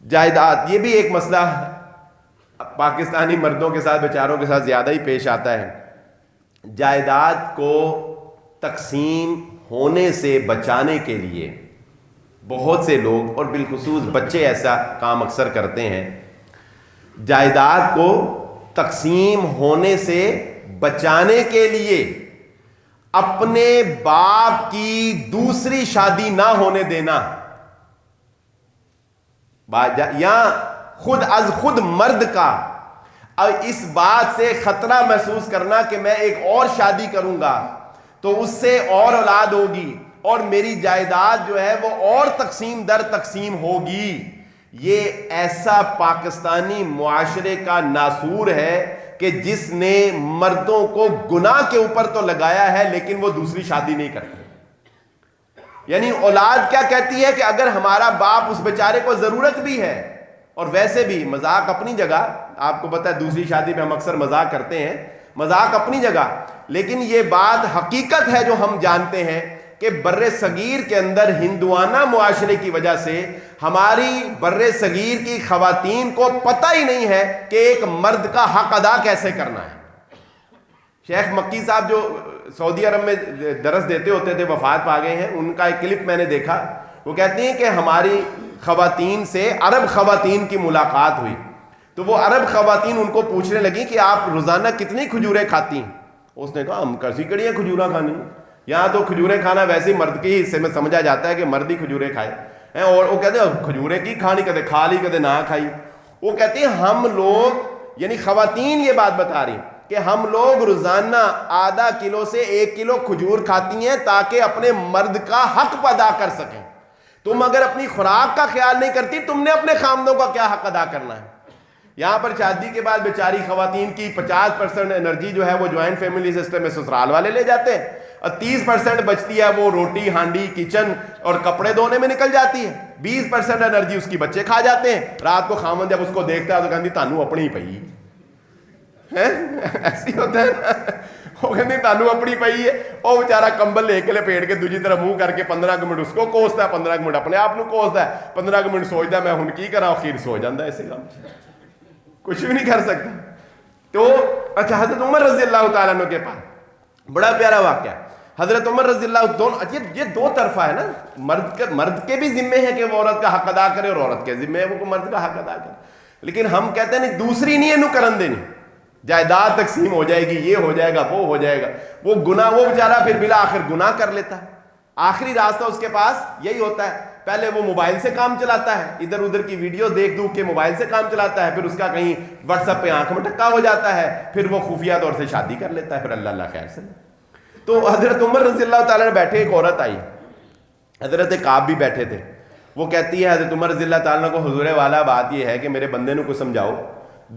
جائیداد، یہ بھی ایک مسئلہ پاکستانی مردوں کے ساتھ بیچاروں کے ساتھ زیادہ ہی پیش آتا ہے۔ جائیداد کو تقسیم ہونے سے بچانے کے لیے بہت سے لوگ اور بالخصوص بچے ایسا کام اکثر کرتے ہیں، جائیداد کو تقسیم ہونے سے بچانے کے لیے اپنے باپ کی دوسری شادی نہ ہونے دینا، یا خود از خود مرد کا اور اس بات سے خطرہ محسوس کرنا کہ میں ایک اور شادی کروں گا تو اس سے اور اولاد ہوگی اور میری جائیداد جو ہے وہ اور تقسیم در تقسیم ہوگی۔ یہ ایسا پاکستانی معاشرے کا ناسور ہے کہ جس نے مردوں کو گناہ کے اوپر تو لگایا ہے لیکن وہ دوسری شادی نہیں کرتے۔ یعنی اولاد کیا کہتی ہے کہ اگر ہمارا باپ اس بیچارے کو ضرورت بھی ہے، اور ویسے بھی مذاق اپنی جگہ، آپ کو پتہ ہے دوسری شادی پہ ہم اکثر مذاق کرتے ہیں، مذاق اپنی جگہ، لیکن یہ بات حقیقت ہے جو ہم جانتے ہیں کہ بر صغیر کے اندر ہندوانہ معاشرے کی وجہ سے ہماری بر صغیر کی خواتین کو پتہ ہی نہیں ہے کہ ایک مرد کا حق ادا کیسے کرنا ہے۔ شیخ مکی صاحب جو سعودی عرب میں درس دیتے ہوتے تھے، وفات پا گئے ہیں، ان کا ایک کلپ میں نے دیکھا، وہ کہتی ہیں کہ ہماری خواتین سے عرب خواتین کی ملاقات ہوئی تو وہ عرب خواتین ان کو پوچھنے لگی کہ آپ روزانہ کتنی کھجوریں کھاتی ہیں؟ اس نے کہا ہم کیسی کڑیاں کھجوریں کھانی، یہاں تو کھجوریں کھانا ویسے مرد کے حصے میں سمجھا جاتا ہے کہ مرد ہی کھجوریں کھائے، اور وہ کہتے ہیں کھجوریں کی کھانی، کدے کھا لی کدے نہ کھائی۔ وہ کہتے ہیں ہم لوگ، یعنی خواتین یہ بات بتا رہی کہ ہم لوگ روزانہ آدھا کلو سے 1 کلو کھجور کھاتی ہیں تاکہ اپنے مرد کا حق ادا کر سکیں۔ تم اگر اپنی خوراک کا خیال نہیں کرتی، تم نے اپنے خامدوں کا کیا حق ادا کرنا ہے؟ یہاں پر شادی کے بعد بیچاری خواتین کی 50% انرجی جو ہے وہ جوائنٹ فیملی سسٹم میں سسرال والے لے جاتے ہیں، اور 30% بچتی ہے وہ روٹی، ہانڈی، کچن اور کپڑے دھونے میں نکل جاتی ہے، 20% انرجی اس کی بچے کھا جاتے ہیں۔ رات کو خامن جب اس کو دیکھتا ہے تو کہتی تانوں اپنی پئی ایسی ہوتا ہے نا، وہ کہتی تانوں اپنی پئی ہے، وہ بیچارہ کمبل لے کے لپیٹ کے دوسری طرف منہ کر کے 15 منٹ اس کو کوستا ہے، 15 منٹ اپنے آپ کوستا ہے، 15 منٹ سوچتا ہے میں ہن کی کرا، خیر سو جاتا ہے، ایسے کام کچھ بھی نہیں کر سکتا۔ تو اچھا حضرت عمر رضی اللہ تعالیٰ عنہ کے پاس بڑا پیارا واقعہ، حضرت عمر رضی اللہ، یہ دو طرفہ ہے نا، مرد کے بھی ذمے ہے کہ وہ عورت کا حق ادا کرے اور عورت کے ذمے ہے وہ مرد کا حق ادا کرے، لیکن ہم کہتے ہیں نہیں دوسری نہیں ہے نو کرن دینی، جائیداد تقسیم ہو جائے گی، یہ ہو جائے گا، وہ ہو جائے گا، وہ گناہ، وہ بیچارہ پھر بلا آخر گناہ کر لیتا ہے، آخری راستہ اس کے پاس یہی ہوتا ہے۔ پہلے وہ موبائل سے کام چلاتا ہے, ادھر ادھر کی ویڈیو دیکھ دوں کہ موبائل سے کام چلاتا ہے, پھر اس کا کہیں واٹس ایپ پہ آنکھ میں ٹکا ہو جاتا ہے, پھر وہ خفیہ طور سے شادی کر لیتا ہے, پھر اللہ اللہ خیر سے. تو حضرت عمر رضی اللہ تعالیٰ نے بیٹھے, ایک عورت آئی, حضرت کعب بھی بیٹھے تھے. وہ کہتی ہے حضرت عمر رضی اللہ تعالیٰ کو, حضور والا بات یہ ہے کہ میرے بندے کو سمجھاؤ,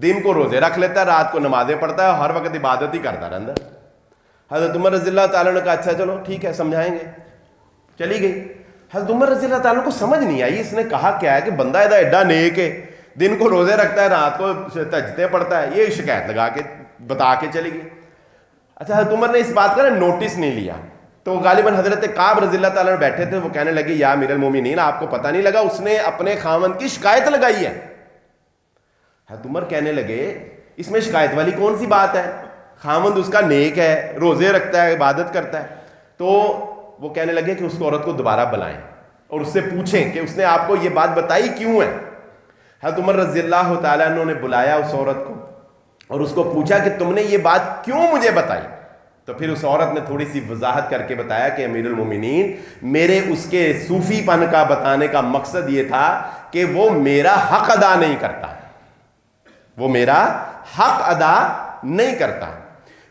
دن کو روزے رکھ لیتا ہے, رات کو نمازیں پڑھتا ہے, ہر وقت عبادت ہی کرتا رہتا ہے. حضرت عمر رضی اللہ تعالیٰ نے کہا اچھا چلو ٹھیک ہے سمجھائیں گے. چلی گئی. حضرت عمر رضی اللہ تعالیٰ کو سمجھ نہیں آئی اس نے کہا کیا ہے کہ بندہ ایڈا نیک ہے, دن کو روزے رکھتا ہے, رات کو تہجدیں پڑھتا ہے, یہ شکایت لگا کے بتا کے چلی گئی. اچھا حضرت عمر نے اس بات کا نوٹس نہیں لیا, تو غالباً حضرت کعب رضی اللہ تعالیٰ بیٹھے تھے, وہ کہنے لگے یا امیر المومنین آپ کو پتہ نہیں لگا اس نے اپنے خاوند کی شکایت لگائی ہے. حضرت عمر کہنے لگے اس میں شکایت والی کون سی بات ہے, خاوند اس کا نیک ہے, روزے رکھتا ہے, عبادت کرتا ہے. تو وہ کہنے لگے کہ اس عورت کو دوبارہ بلائیں اور اس سے پوچھیں کہ اس نے آپ کو یہ بات بتائی کیوں ہے. حضرت عمر رضی اللہ تعالیٰ عنہ نے بلایا اس عورت کو اور اس کو پوچھا کہ تم نے یہ بات کیوں مجھے بتائی. تو پھر اس عورت نے تھوڑی سی وضاحت کر کے بتایا کہ امیر المومنین میرے اس کے صوفی پن کا بتانے کا مقصد یہ تھا کہ وہ میرا حق ادا نہیں کرتا, وہ میرا حق ادا نہیں کرتا.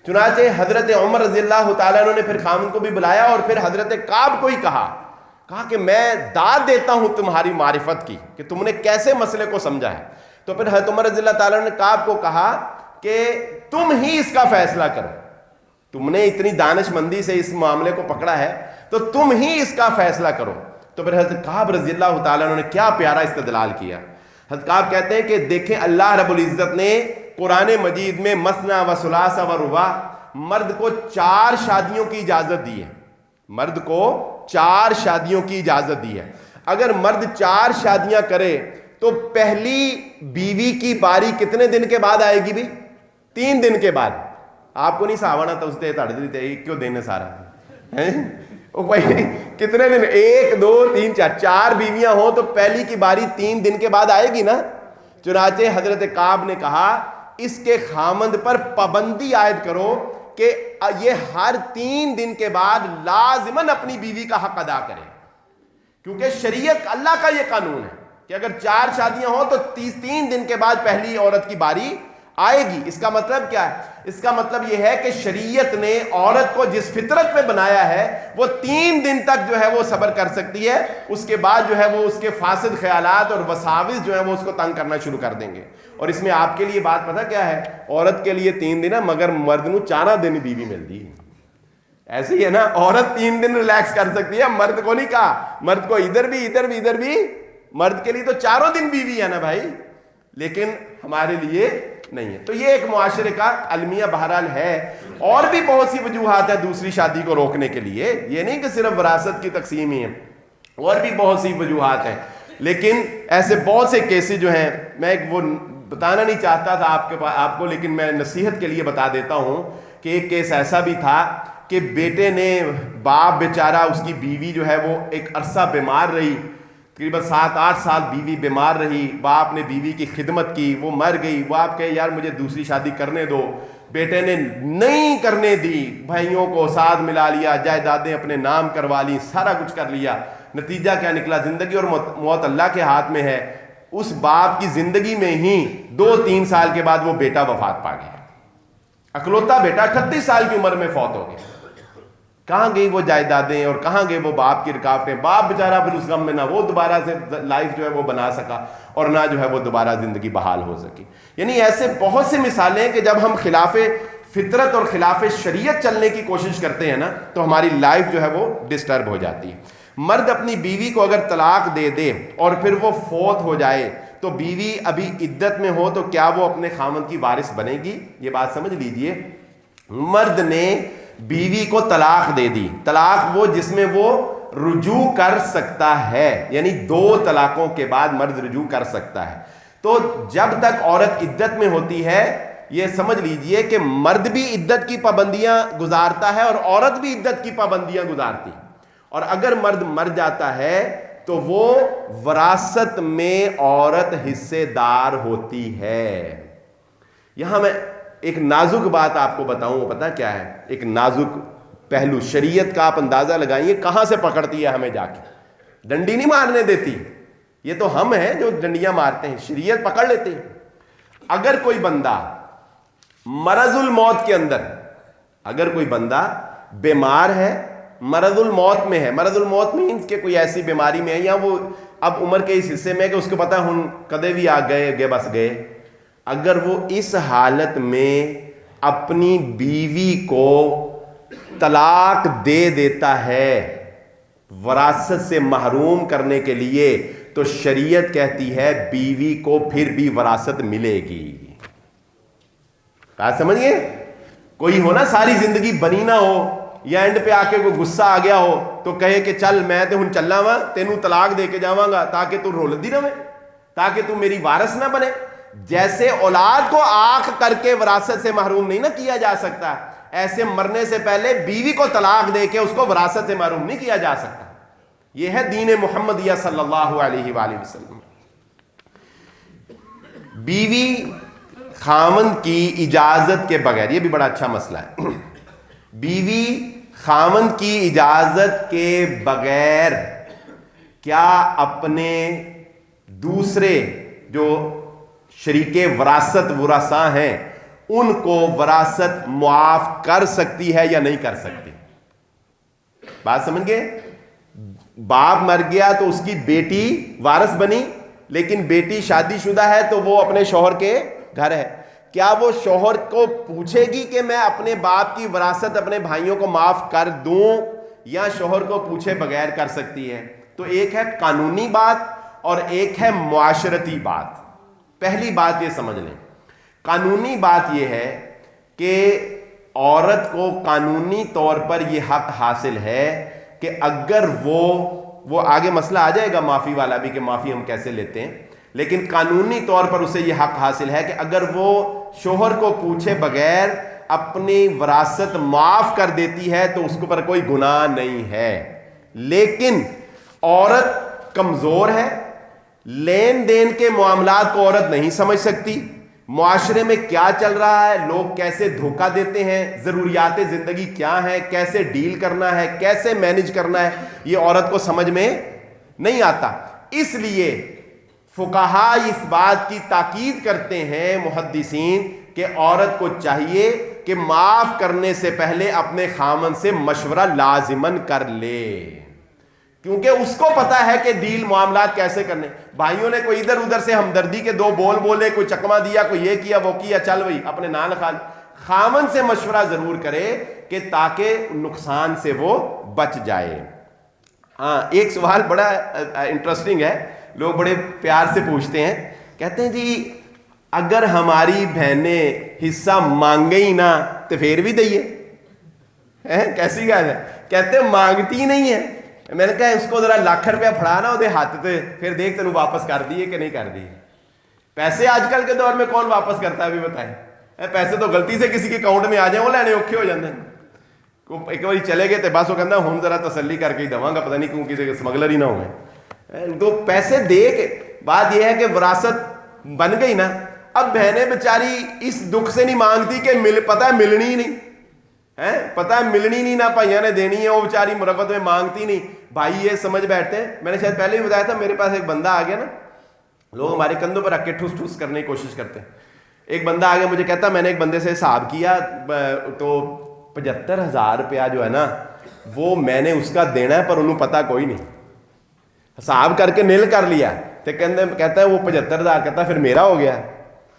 چنانچہ حضرت عمر رضی اللہ تعالیٰ عنہ نے پھر خاوند کو بھی بلایا اور پھر حضرت کعب کو ہی کہا کہ میں داد دیتا ہوں تمہاری معرفت کی کہ تم نے کیسے مسئلے کو سمجھا ہے. تو پھر حضرت عمر رضی اللہ تعالیٰ عنہ نے کعب کو کہا کہ تم ہی اس کا فیصلہ کرو, تم نے اتنی دانش مندی سے اس معاملے کو پکڑا ہے تو تم ہی اس کا فیصلہ کرو. تو پھر حضرت کعب رضی اللہ تعالیٰ عنہ نے کیا پیارا استدلال کیا. حضرت کعب کہتے ہیں کہ دیکھیں اللہ رب العزت نے قرآن مجید میں مثنی و ثلاث و رباع مرد کو 4 شادیوں کی اجازت دی ہے, مرد کو 4 شادیوں کی اجازت دی ہے. اگر مرد 4 شادیاں کرے تو پہلی بیوی کی باری کتنے دن کے بعد آئے گی بھی؟ 3 دن کے بعد. آپ کو نہیں ساونا تھا اس تے تڑ دی تے کیوں دن ہے سارا او بھائی کتنے دن, 1 2 3 4 بیویاں ہوں تو پہلی کی باری 3 دن کے بعد آئے گی نا. چنانچہ حضرت کعب نے کہا اس کے خامند پر پابندی عائد کرو کہ یہ ہر 3 دن کے بعد لازماً اپنی بیوی کا حق ادا کرے, کیونکہ شریعت اللہ کا یہ قانون ہے کہ اگر 4 شادیاں ہوں تو 3 دن کے بعد پہلی عورت کی باری آئے گی. اس کا مطلب کیا ہے؟ اس کا مطلب یہ ہے کہ شریعت نے عورت کو جس فطرت پہ بنایا ہے وہ 3 دن تک جو ہے وہ صبر کر سکتی ہے, اس کے بعد جو ہے وہ اس کے فاسد خیالات اور وساوس جو ہے وہ اس کو تنگ کرنا شروع کر دیں گے. اور اس میں آپ کے لیے بات پتہ کیا ہے, عورت کے لیے 3 دن ہے مگر مرد نو 4 دن بیوی ملتی ہے. ایسے ہی ہے نا, عورت 3 دن ریلیکس کر سکتی ہے, مرد کو نہیں کہا. مرد کو ادھر بھی ادھر بھی ادھر بھی, مرد کے لیے تو 4 دن بیوی ہے نا بھائی, لیکن ہمارے لیے نہیں ہے. تو یہ ایک معاشرے کا المیہ بہرحال ہے. اور بھی بہت سی وجوہات ہیں دوسری شادی کو روکنے کے لیے, یہ نہیں کہ صرف وراثت کی تقسیم ہی ہے, اور بھی بہت سی وجوہات ہیں. لیکن ایسے بہت سے کیسز جو ہیں, میں ایک وہ بتانا نہیں چاہتا تھا آپ کو, لیکن میں نصیحت کے لیے بتا دیتا ہوں کہ ایک کیس ایسا بھی تھا کہ بیٹے نے, باپ بیچارہ اس کی بیوی جو ہے وہ ایک عرصہ بیمار رہی, تقریباً 7-8 سال بیوی بیمار رہی, باپ نے بیوی کی خدمت کی, وہ مر گئی. وہ آپ کہے یار مجھے دوسری شادی کرنے دو, بیٹے نے نہیں کرنے دی, بھائیوں کو ساتھ ملا لیا, جائیدادیں اپنے نام کروا لی, سارا کچھ کر لیا. نتیجہ کیا نکلا؟ زندگی اور موت اللہ کے ہاتھ میں ہے. اس باپ کی زندگی میں ہی 2-3 سال کے بعد وہ بیٹا وفات پا گیا, اکلوتا بیٹا 38 سال کی عمر میں فوت ہو گیا. کہاں گئی وہ جائیدادیں اور کہاں گئے وہ باپ کی رکاوٹیں؟ باپ بیچارہ پھر اس غم میں نہ وہ دوبارہ سے لائف جو ہے وہ بنا سکا اور نہ جو ہے وہ دوبارہ زندگی بحال ہو سکی. یعنی ایسے بہت سے مثالیں ہیں کہ جب ہم خلاف فطرت اور خلاف شریعت چلنے کی کوشش کرتے ہیں نا تو ہماری لائف جو ہے وہ ڈسٹرب ہو جاتی ہے. مرد اپنی بیوی کو اگر طلاق دے دے اور پھر وہ فوت ہو جائے تو بیوی ابھی عدت میں ہو تو کیا وہ اپنے خاوند کی وارث بنے گی؟ یہ بات سمجھ لیجئے. مرد نے بیوی کو طلاق دے دی, طلاق وہ جس میں وہ رجوع کر سکتا ہے, یعنی 2 طلاقوں کے بعد مرد رجوع کر سکتا ہے. تو جب تک عورت عدت میں ہوتی ہے یہ سمجھ لیجئے کہ مرد بھی عدت کی پابندیاں گزارتا ہے اور عورت بھی عدت کی پابندیاں گزارتی. اور اگر مرد مر جاتا ہے تو وہ وراثت میں عورت حصے دار ہوتی ہے. یہاں میں ایک نازک بات آپ کو بتاؤں, پتہ کیا ہے؟ ایک نازک پہلو شریعت کا آپ اندازہ لگائیے کہاں سے پکڑتی ہے ہمیں جا کے. ڈنڈی نہیں مارنے دیتی، یہ تو ہم ہیں جو ڈنڈیاں مارتے ہیں، شریعت پکڑ لیتے ہیں۔ اگر کوئی بندہ مرض الموت کے اندر، اگر کوئی بندہ بیمار ہے، مرض الموت میں ہے، مرض الموت مینس کہ کوئی ایسی بیماری میں ہے یا وہ اب عمر کے اس حصے میں ہے کہ اس کو پتا ہن کدے بھی آ گئے بس گئے، اگر وہ اس حالت میں اپنی بیوی کو طلاق دے دیتا ہے وراثت سے محروم کرنے کے لیے، تو شریعت کہتی ہے بیوی کو پھر بھی وراثت ملے گی۔ بات سمجھ گئے؟ کوئی ہو نا ساری زندگی بنی نہ ہو، یا اینڈ پہ آ کے کوئی غصہ آ گیا ہو تو کہے کہ چل میں تے ہن چلا وا، تینوں طلاق دے کے جاواں گا تاکہ تو رولدی رہے، تاکہ تو میری وارث نہ بنے۔ جیسے اولاد کو آنکھ کر کے وراثت سے محروم نہیں نہ کیا جا سکتا، ایسے مرنے سے پہلے بیوی کو طلاق دے کے اس کو وراثت سے محروم نہیں کیا جا سکتا۔ یہ ہے دین محمدیہ صلی اللہ علیہ وآلہ وسلم۔ بیوی خاوند کی اجازت کے بغیر، یہ بھی بڑا اچھا مسئلہ ہے، بیوی خاوند کی اجازت کے بغیر کیا اپنے دوسرے جو شریک وراثت ورثاء ہیں ان کو وراثت معاف کر سکتی ہے یا نہیں کر سکتی؟ بات سمجھ گئے؟ باپ مر گیا تو اس کی بیٹی وارث بنی، لیکن بیٹی شادی شدہ ہے تو وہ اپنے شوہر کے گھر ہے، کیا وہ شوہر کو پوچھے گی کہ میں اپنے باپ کی وراثت اپنے بھائیوں کو معاف کر دوں، یا شوہر کو پوچھے بغیر کر سکتی ہے؟ تو ایک ہے قانونی بات اور ایک ہے معاشرتی بات۔ پہلی بات یہ سمجھ لیں، قانونی بات یہ ہے کہ عورت کو قانونی طور پر یہ حق حاصل ہے کہ اگر وہ آگے مسئلہ آ جائے گا معافی والا بھی کہ معافی ہم کیسے لیتے ہیں، لیکن قانونی طور پر اسے یہ حق حاصل ہے کہ اگر وہ شوہر کو پوچھے بغیر اپنی وراثت معاف کر دیتی ہے تو اس کے اوپر کوئی گناہ نہیں ہے۔ لیکن عورت کمزور ہے، لین دین کے معاملات کو عورت نہیں سمجھ سکتی، معاشرے میں کیا چل رہا ہے، لوگ کیسے دھوکہ دیتے ہیں، ضروریات زندگی کیا ہیں، کیسے ڈیل کرنا ہے، کیسے مینج کرنا ہے، یہ عورت کو سمجھ میں نہیں آتا۔ اس لیے فقہاء اس بات کی تاکید کرتے ہیں محدثین کہ عورت کو چاہیے کہ معاف کرنے سے پہلے اپنے خاوند سے مشورہ لازماً کر لے، کیونکہ اس کو پتا ہے کہ ڈیل معاملات کیسے کرنے۔ بھائیوں نے کوئی ادھر ادھر سے ہمدردی کے دو بول بولے، کوئی چکما دیا، کوئی یہ کیا وہ کیا، چل وہی اپنے نال خال، خاوند سے مشورہ ضرور کرے کہ تاکہ نقصان سے وہ بچ جائے۔ ہاں، ایک سوال بڑا انٹرسٹنگ ہے، لوگ بڑے پیار سے پوچھتے ہیں، کہتے ہیں جی اگر ہماری بہنیں حصہ مانگے ہی نہ تو پھر بھی دئیے؟ کیسی گل ہے؟ کہتے ہیں مانگتی نہیں ہے۔ میں نے کہا اس کو ذرا لاکھ روپیہ پھڑا نا وہ ہاتھ تے، پھر دیکھ تینوں واپس کر دیے کہ نہیں کر دیے۔ پیسے آج کل کے دور میں کون واپس کرتا ہے بھی بتائیں؟ پیسے تو غلطی سے کسی کے اکاؤنٹ میں آ جائیں وہ لینے اوکھے ہو جاتے ہیں۔ ایک بار چلے گئے تو بس وہ کہنا ہوں ذرا تسلی کر کے ہی دواں گا، پتہ نہیں کیوں کسی کے اسمگلر ہی نہ ہوئے۔ تو پیسے دے کے بات یہ ہے کہ وراثت بن گئی نا، اب بہنیں بیچاری اس دکھ سے نہیں مانگتی کہ پتہ ہے ملنی ہی نہیں ہے، پتہ ہے ملنی نہیں، نہ بھائیوں نے دینی ہے، وہ بیچاری مرفت میں مانگتی نہیں۔ بھائی یہ سمجھ بیٹھتے ہیں، میں نے شاید پہلے بھی بتایا تھا، میرے پاس ایک بندہ آ گیا نا، لوگ ہمارے کندھوں پر رکھ کے ٹھوس ٹھوس کرنے کی کوشش کرتے ہیں۔ ایک بندہ آ گیا مجھے کہتا میں نے ایک بندے سے حساب کیا تو 75,000 روپیہ جو ہے نا وہ میں نے اس کا دینا ہے، پر انہوں پتہ کوئی نہیں، حساب کر کے نیل کر لیا۔ تو کہتا ہے وہ 75,000، کہتا پھر میرا ہو گیا۔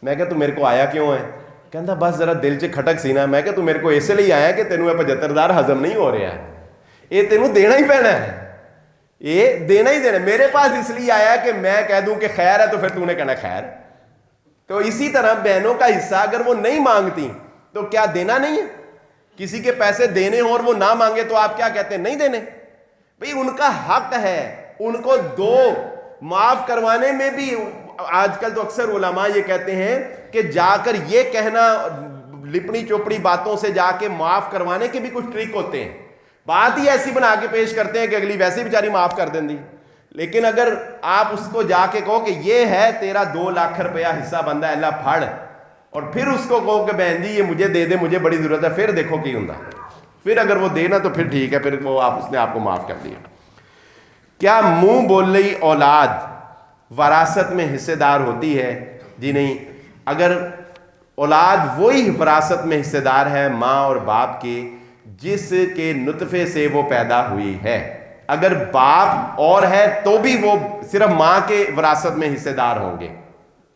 میں کہا تو میرے کو آیا کیوں ہے؟ کہتا بس ذرا دل چ کھٹک سی نا۔ میں کہ تو میرے کو اس لیے آیا کہ تینوں 75,000 ہضم نہیں ہو رہا ہے، یہ تینوں دینا ہی پینا ہے، یہ دینا ہی دینا۔ میرے پاس اس لیے آیا کہ میں کہہ دوں کہ خیر ہے تو پھر تو نے کہنا خیر۔ تو اسی طرح بہنوں کا حصہ اگر وہ نہیں مانگتی تو کیا دینا نہیں ہے؟ کسی کے پیسے دینے ہوں اور وہ نہ مانگے تو آپ کیا کہتے ہیں؟ نہیں دینے؟ بھئی ان کا حق ہے، ان کو دو۔ معاف کروانے میں بھی آج کل تو اکثر علماء یہ کہتے ہیں کہ جا کر یہ کہنا، لپڑی چوپڑی باتوں سے جا کے معاف کروانے کے بھی کچھ ٹرک ہوتے ہیں، بات ہی ایسی بنا کے پیش کرتے ہیں کہ اگلی ویسے بیچاری معاف کر دیں دی۔ لیکن اگر آپ اس کو جا کے کہو کہ یہ ہے تیرا 2 لاکھ روپیہ حصہ بندہ ہے، اللہ پھڑ، اور پھر اس کو کہو کہ بہن جی یہ مجھے دے دے، مجھے بڑی ضرورت ہے، پھر دیکھو کی ہوں۔ پھر اگر وہ دینا تو پھر ٹھیک ہے، پھر وہ اس نے آپ کو معاف کر دیا۔ کیا منہ بول رہی اولاد وراثت میں حصے دار ہوتی ہے؟ جی نہیں. اگر اولاد وہی وراثت میں حصے دار ہے ماں اور باپ کے جس کے نطفے سے وہ پیدا ہوئی ہے. اگر باپ اور ہے تو بھی وہ صرف ماں کے وراثت میں حصے دار ہوں گے.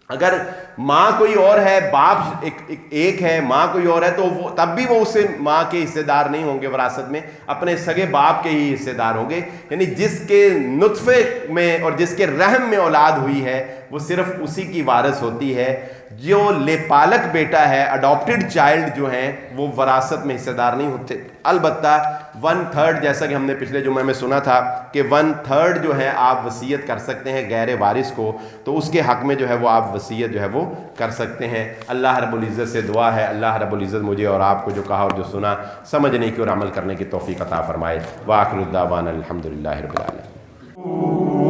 اگر ماں کوئی اور ہے، باپ ایک ہے، ماں کوئی اور ہے، تو وہ تب بھی وہ اسے ماں کے حصے دار نہیں ہوں گے وراثت میں، اپنے سگے باپ کے ہی حصے دار ہوں گے. یعنی جس کے نطفے میں اور جس کے رحم میں اولاد ہوئی ہے وہ صرف اسی کی وارث ہوتی ہے. جو لیپالک بیٹا ہے، اڈاپٹڈ چائلڈ جو ہیں، وہ وراثت میں حصے دار نہیں ہوتے. البتہ 1/3 جیسا کہ ہم نے پچھلے جمعے میں سنا تھا کہ 1/3 جو ہے آپ وصیت کر سکتے ہیں غیر وارث کو، تو اس کے حق میں جو ہے وہ آپ وصیت جو ہے وہ کر سکتے ہیں. اللہ رب العزت سے دعا ہے اللہ رب العزت مجھے اور آپ کو جو کہا اور جو سنا سمجھنے کی اور عمل کرنے کی توفیق عطا فرمائے. وآخر الدعوانا الحمدللہ رب العالمین.